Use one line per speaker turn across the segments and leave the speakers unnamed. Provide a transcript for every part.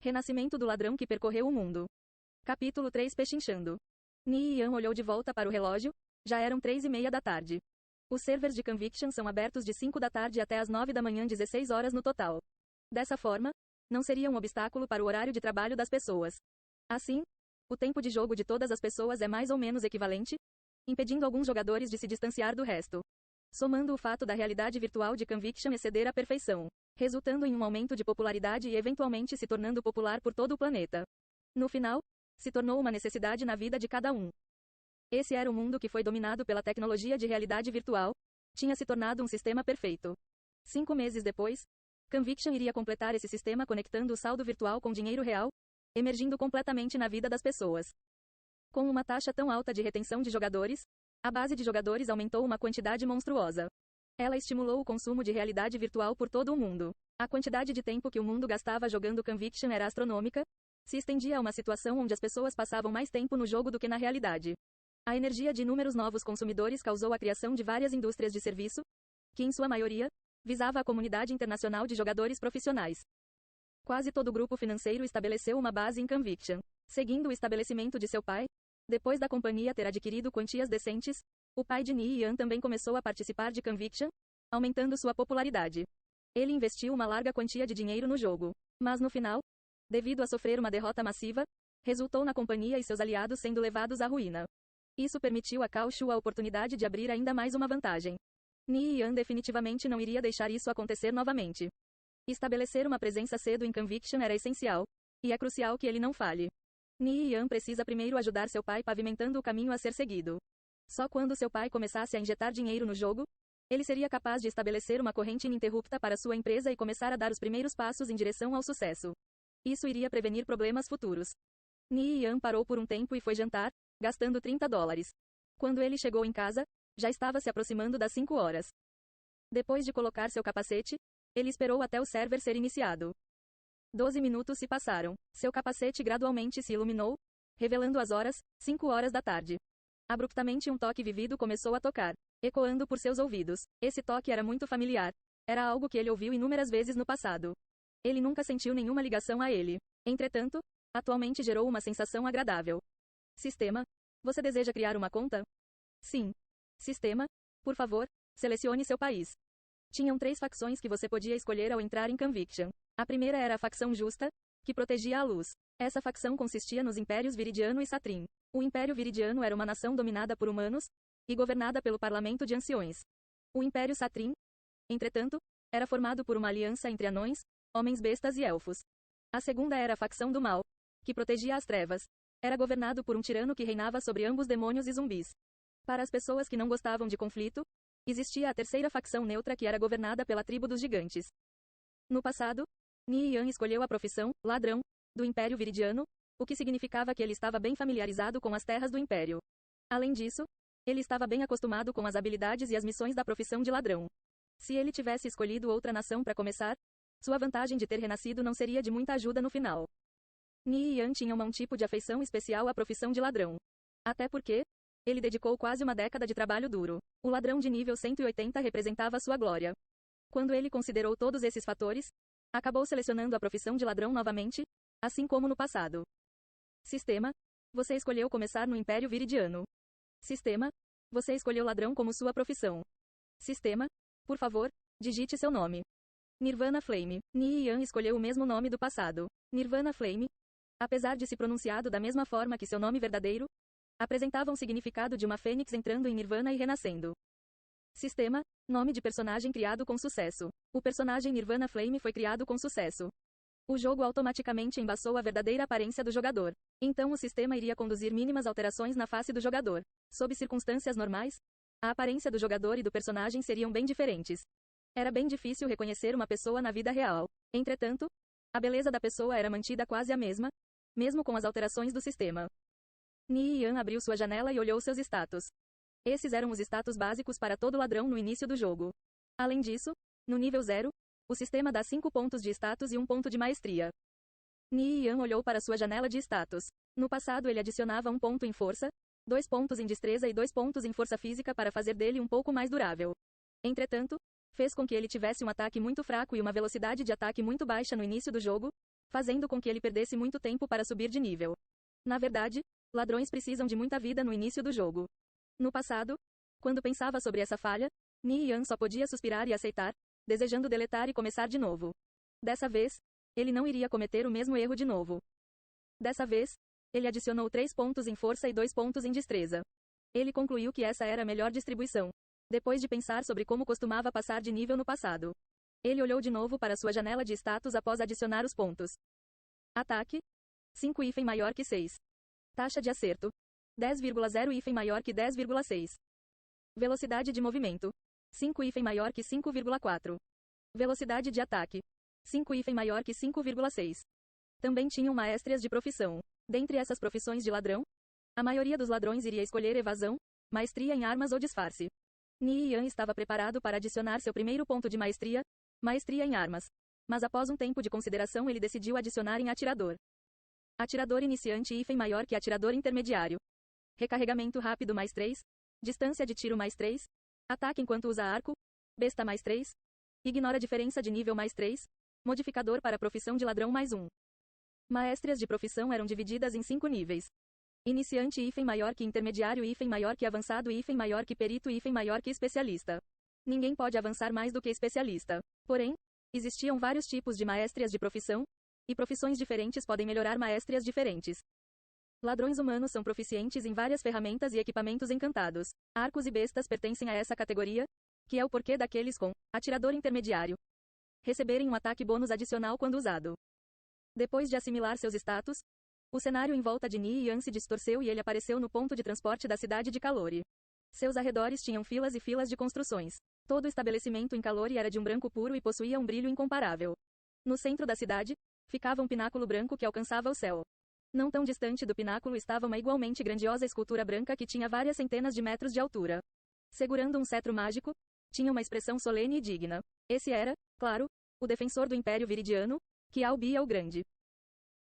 Renascimento do ladrão que percorreu o mundo. Capítulo 3. Pechinchando. Ni Yan olhou de volta para o relógio. Já eram 3:30 da tarde. Os servers de Conviction são abertos de 5 da tarde até as 9 da manhã, 16 horas no total. Dessa forma, não seria um obstáculo para o horário de trabalho das pessoas. Assim, o tempo de jogo de todas as pessoas é mais ou menos equivalente, impedindo alguns jogadores de se distanciar do resto. Somando o fato da realidade virtual de Conviction exceder a perfeição, resultando em um aumento de popularidade e eventualmente se tornando popular por todo o planeta. No final, se tornou uma necessidade na vida de cada um. Esse era o mundo que foi dominado pela tecnologia de realidade virtual, tinha se tornado um sistema perfeito. 5 meses depois, Conviction iria completar esse sistema conectando o saldo virtual com dinheiro real, emergindo completamente na vida das pessoas. Com uma taxa tão alta de retenção de jogadores, a base de jogadores aumentou uma quantidade monstruosa. Ela estimulou o consumo de realidade virtual por todo o mundo. A quantidade de tempo que o mundo gastava jogando Conviction era astronômica, se estendia a uma situação onde as pessoas passavam mais tempo no jogo do que na realidade. A energia de inúmeros novos consumidores causou a criação de várias indústrias de serviço, que em sua maioria, visava a comunidade internacional de jogadores profissionais. Quase todo o grupo financeiro estabeleceu uma base em Conviction. Seguindo o estabelecimento de seu pai, depois da companhia ter adquirido quantias decentes, o pai de Ni Yan também começou a participar de Conviction, aumentando sua popularidade. Ele investiu uma larga quantia de dinheiro no jogo, mas no final, devido a sofrer uma derrota massiva, resultou na companhia e seus aliados sendo levados à ruína. Isso permitiu a Kao Shu a oportunidade de abrir ainda mais uma vantagem. Ni Yan definitivamente não iria deixar isso acontecer novamente. Estabelecer uma presença cedo em Conviction era essencial, e é crucial que ele não falhe. Ni Yan precisa primeiro ajudar seu pai pavimentando o caminho a ser seguido. Só quando seu pai começasse a injetar dinheiro no jogo, ele seria capaz de estabelecer uma corrente ininterrupta para sua empresa e começar a dar os primeiros passos em direção ao sucesso. Isso iria prevenir problemas futuros. Ni Yan parou por um tempo e foi jantar, gastando $30. Quando ele chegou em casa, já estava se aproximando das 5 horas. Depois de colocar seu capacete, ele esperou até o server ser iniciado. 12 minutos se passaram. Seu capacete gradualmente se iluminou, revelando as horas, 5 horas da tarde. Abruptamente um toque vivido começou a tocar, ecoando por seus ouvidos. Esse toque era muito familiar. Era algo que ele ouviu inúmeras vezes no passado. Ele nunca sentiu nenhuma ligação a ele. Entretanto, atualmente gerou uma sensação agradável. Sistema, você deseja criar uma conta? Sim. Sistema, por favor, selecione seu país. Tinham 3 facções que você podia escolher ao entrar em Conviction. A primeira era a facção justa, que protegia a luz. Essa facção consistia nos impérios Viridiano e Satrim. O Império Viridiano era uma nação dominada por humanos, e governada pelo parlamento de anciões. O Império Satrim, entretanto, era formado por uma aliança entre anões, homens-bestas e elfos. A segunda era a facção do mal, que protegia as trevas. Era governado por um tirano que reinava sobre ambos demônios e zumbis. Para as pessoas que não gostavam de conflito, existia a terceira facção neutra que era governada pela tribo dos gigantes. No passado, Ni Yan escolheu a profissão, ladrão, do Império Viridiano, o que significava que ele estava bem familiarizado com as terras do Império. Além disso, ele estava bem acostumado com as habilidades e as missões da profissão de ladrão. Se ele tivesse escolhido outra nação para começar, sua vantagem de ter renascido não seria de muita ajuda no final. Ni Yan tinha um tipo de afeição especial à profissão de ladrão. Até porque, ele dedicou quase uma década de trabalho duro. O ladrão de nível 180 representava sua glória. Quando ele considerou todos esses fatores, acabou selecionando a profissão de ladrão novamente, assim como no passado. Sistema, você escolheu começar no Império Viridiano. Sistema, você escolheu ladrão como sua profissão. Sistema, por favor, digite seu nome. Nirvana Flame. Ni Yan escolheu o mesmo nome do passado. Nirvana Flame, apesar de se pronunciado da mesma forma que seu nome verdadeiro, apresentava um significado de uma fênix entrando em Nirvana e renascendo. Sistema, nome de personagem criado com sucesso. O personagem Nirvana Flame foi criado com sucesso. O jogo automaticamente embaçou a verdadeira aparência do jogador. Então o sistema iria conduzir mínimas alterações na face do jogador. Sob circunstâncias normais, a aparência do jogador e do personagem seriam bem diferentes. Era bem difícil reconhecer uma pessoa na vida real. Entretanto, a beleza da pessoa era mantida quase a mesma, mesmo com as alterações do sistema. Ni Yan abriu sua janela e olhou seus status. Esses eram os status básicos para todo ladrão no início do jogo. Além disso, no nível 0, o sistema dá 5 pontos de status e 1 ponto de maestria. Ni Yan olhou para sua janela de status. No passado ele adicionava 1 ponto em força, 2 pontos em destreza e 2 pontos em força física para fazer dele um pouco mais durável. Entretanto, fez com que ele tivesse um ataque muito fraco e uma velocidade de ataque muito baixa no início do jogo, fazendo com que ele perdesse muito tempo para subir de nível. Na verdade, ladrões precisam de muita vida no início do jogo. No passado, quando pensava sobre essa falha, Ni Yan só podia suspirar e aceitar, desejando deletar e começar de novo. Dessa vez, ele não iria cometer o mesmo erro de novo. Dessa vez, ele adicionou 3 pontos em força e 2 pontos em destreza. Ele concluiu que essa era a melhor distribuição. Depois de pensar sobre como costumava passar de nível no passado, ele olhou de novo para sua janela de status após adicionar os pontos. Ataque: 5 hífen maior que 6. Taxa de acerto: 10,0 hífen maior que 10,6. Velocidade de movimento: 5 hífen maior que 5,4. Velocidade de ataque: 5 hífen maior que 5,6. Também tinham maestrias de profissão. Dentre essas profissões de ladrão, a maioria dos ladrões iria escolher evasão, maestria em armas ou disfarce. Ni Yan estava preparado para adicionar seu primeiro ponto de maestria em armas. Mas após um tempo de consideração ele decidiu adicionar em atirador. Atirador iniciante hífen maior que atirador intermediário. Recarregamento rápido mais 3. Distância de tiro mais 3. Ataque enquanto usa arco. Besta mais 3. Ignora diferença de nível mais 3. Modificador para profissão de ladrão mais 1. Maestrias de profissão eram divididas em 5 níveis. Iniciante hífen maior que intermediário hífen maior que avançado hífen maior que perito hífen maior que especialista. Ninguém pode avançar mais do que especialista. Porém, existiam vários tipos de maestrias de profissão, e profissões diferentes podem melhorar maestrias diferentes. Ladrões humanos são proficientes em várias ferramentas e equipamentos encantados. Arcos e bestas pertencem a essa categoria, que é o porquê daqueles com atirador intermediário receberem um ataque bônus adicional quando usado. Depois de assimilar seus status, o cenário em volta de Ni Yan se distorceu e ele apareceu no ponto de transporte da cidade de Calori. Seus arredores tinham filas e filas de construções. Todo o estabelecimento em Calori era de um branco puro e possuía um brilho incomparável. No centro da cidade, ficava um pináculo branco que alcançava o céu. Não tão distante do pináculo estava uma igualmente grandiosa escultura branca que tinha várias centenas de metros de altura. Segurando um cetro mágico, tinha uma expressão solene e digna. Esse era, claro, o defensor do Império Viridiano, Qiao Bia o Grande.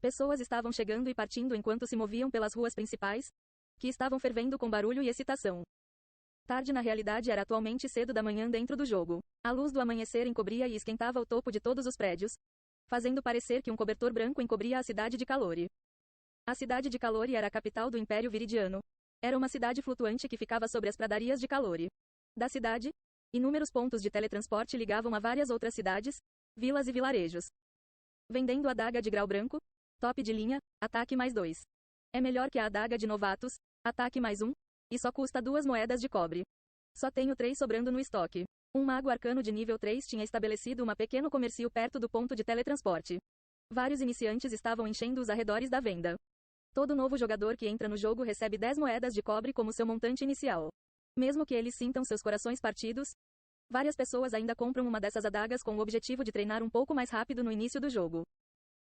Pessoas estavam chegando e partindo enquanto se moviam pelas ruas principais, que estavam fervendo com barulho e excitação. Tarde na realidade era atualmente cedo da manhã dentro do jogo. A luz do amanhecer encobria e esquentava o topo de todos os prédios, fazendo parecer que um cobertor branco encobria a cidade de Calori. A cidade de Calori era a capital do Império Viridiano. Era uma cidade flutuante que ficava sobre as pradarias de Calori. Da cidade, inúmeros pontos de teletransporte ligavam a várias outras cidades, vilas e vilarejos. Vendendo a adaga de grau branco, top de linha, ataque mais 2. É melhor que a adaga de novatos, ataque mais 1, e só custa 2 moedas de cobre. Só tenho 3 sobrando no estoque. Um mago arcano de nível 3 tinha estabelecido uma pequeno comércio perto do ponto de teletransporte. Vários iniciantes estavam enchendo os arredores da venda. Todo novo jogador que entra no jogo recebe 10 moedas de cobre como seu montante inicial. Mesmo que eles sintam seus corações partidos, várias pessoas ainda compram uma dessas adagas com o objetivo de treinar um pouco mais rápido no início do jogo.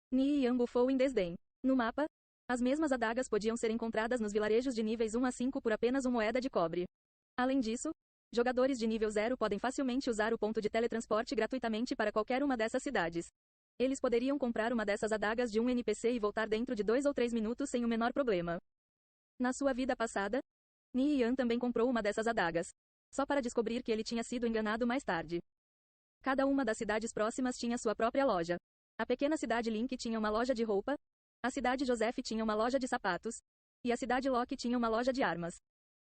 Ni Yan bufou em desdém. No mapa, as mesmas adagas podiam ser encontradas nos vilarejos de níveis 1 a 5 por apenas 1 moeda de cobre. Além disso, jogadores de nível 0 podem facilmente usar o ponto de teletransporte gratuitamente para qualquer uma dessas cidades. Eles poderiam comprar uma dessas adagas de um NPC e voltar dentro de 2 ou 3 minutos sem o menor problema. Na sua vida passada, Ni Yan também comprou uma dessas adagas, só para descobrir que ele tinha sido enganado mais tarde. Cada uma das cidades próximas tinha sua própria loja. A pequena cidade Link tinha uma loja de roupa, a cidade Joseph tinha uma loja de sapatos, e a cidade Locke tinha uma loja de armas.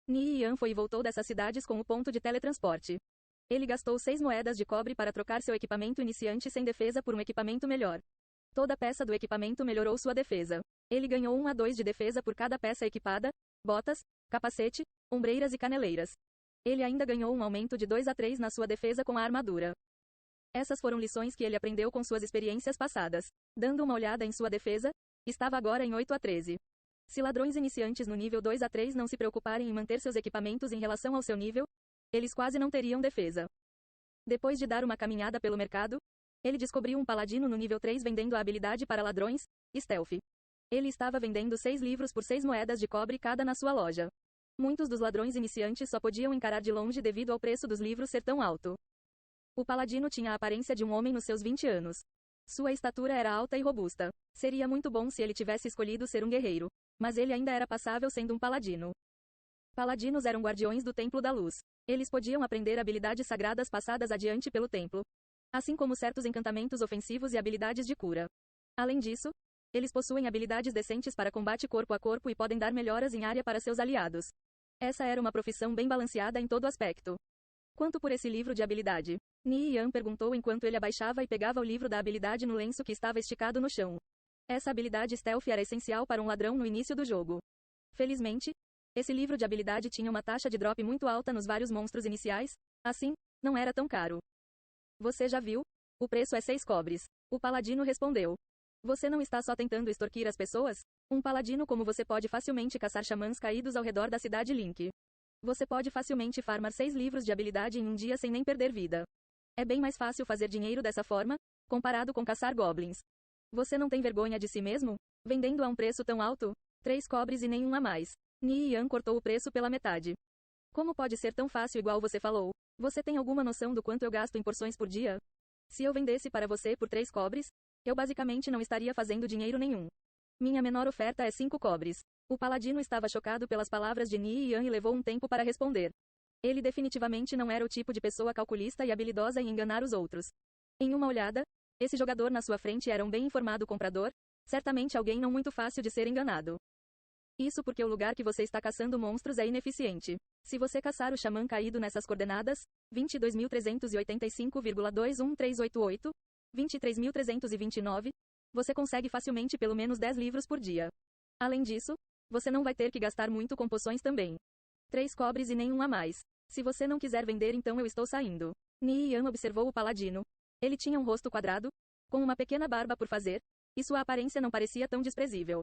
Ni Yan foi e voltou dessas cidades com o ponto de teletransporte. Ele gastou 6 moedas de cobre para trocar seu equipamento iniciante sem defesa por um equipamento melhor. Toda peça do equipamento melhorou sua defesa. Ele ganhou 1 a 2 de defesa por cada peça equipada, botas, capacete, ombreiras e caneleiras. Ele ainda ganhou um aumento de 2 a 3 na sua defesa com a armadura. Essas foram lições que ele aprendeu com suas experiências passadas. Dando uma olhada em sua defesa, estava agora em 8 a 13. Se ladrões iniciantes no nível 2 a 3 não se preocuparem em manter seus equipamentos em relação ao seu nível, eles quase não teriam defesa. Depois de dar uma caminhada pelo mercado, ele descobriu um paladino no nível 3 vendendo a habilidade para ladrões, Stealth. Ele estava vendendo 6 livros por 6 moedas de cobre cada na sua loja. Muitos dos ladrões iniciantes só podiam encarar de longe devido ao preço dos livros ser tão alto. O paladino tinha a aparência de um homem nos seus 20 anos. Sua estatura era alta e robusta. Seria muito bom se ele tivesse escolhido ser um guerreiro, mas ele ainda era passável sendo um paladino. Paladinos eram guardiões do Templo da Luz. Eles podiam aprender habilidades sagradas passadas adiante pelo templo, assim como certos encantamentos ofensivos e habilidades de cura. Além disso, eles possuem habilidades decentes para combate corpo a corpo e podem dar melhoras em área para seus aliados. Essa era uma profissão bem balanceada em todo aspecto. Quanto por esse livro de habilidade? Ni Yan perguntou enquanto ele abaixava e pegava o livro da habilidade no lenço que estava esticado no chão. Essa habilidade stealth era essencial para um ladrão no início do jogo. Felizmente, esse livro de habilidade tinha uma taxa de drop muito alta nos vários monstros iniciais, assim, não era tão caro. Você já viu? O preço é 6 cobres. O paladino respondeu. Você não está só tentando extorquir as pessoas? Um paladino como você pode facilmente caçar xamãs caídos ao redor da cidade Link. Você pode facilmente farmar 6 livros de habilidade em um dia sem nem perder vida. É bem mais fácil fazer dinheiro dessa forma, comparado com caçar goblins. Você não tem vergonha de si mesmo? Vendendo a um preço tão alto? 3 cobres e nenhum a mais. Ni Yan cortou o preço pela metade. Como pode ser tão fácil igual você falou? Você tem alguma noção do quanto eu gasto em porções por dia? Se eu vendesse para você por 3 cobres, eu basicamente não estaria fazendo dinheiro nenhum. Minha menor oferta é 5 cobres. O paladino estava chocado pelas palavras de Ni Yan e levou um tempo para responder. Ele definitivamente não era o tipo de pessoa calculista e habilidosa em enganar os outros. Em uma olhada, esse jogador na sua frente era um bem informado comprador, certamente alguém não muito fácil de ser enganado. Isso porque o lugar que você está caçando monstros é ineficiente. Se você caçar o xamã caído nessas coordenadas, 22.385,21388, 23.329, você consegue facilmente pelo menos 10 livros por dia. Além disso, você não vai ter que gastar muito com poções também. 3 cobres e nenhum a mais. Se você não quiser vender então eu estou saindo. Ni Yan observou o paladino. Ele tinha um rosto quadrado, com uma pequena barba por fazer, e sua aparência não parecia tão desprezível.